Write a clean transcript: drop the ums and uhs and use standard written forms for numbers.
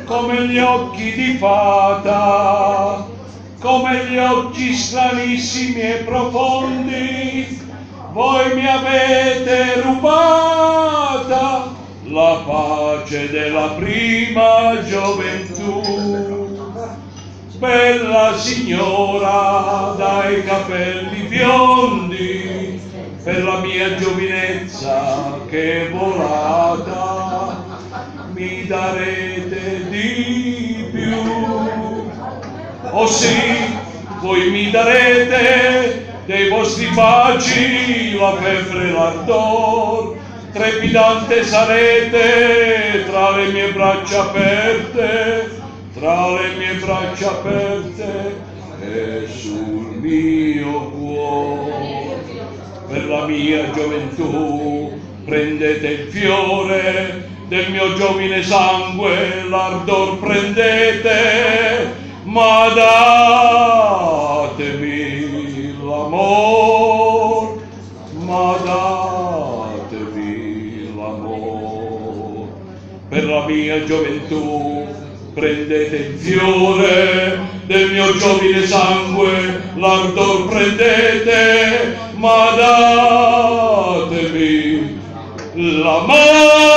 come gli occhi di fata, come gli occhi stranissimi e profondi, voi mi avete rubata la pace della prima gioventù. Bella signora dai capelli biondi, per la mia giovinezza che è volata, mi darete di più. Oh sì, voi mi darete dei vostri baci la febbre e l'ardor, trepidante sarete tra le mie braccia aperte, tra le mie braccia aperte e sul mio cuore. Per la mia gioventù prendete il fiore del mio giovine sangue, l'ardor prendete, ma datemi l'amor, ma datemi l'amor. Per la mia gioventù prendete il fiore del mio giovine sangue, l'ardor prendete, ma datemi l'amor.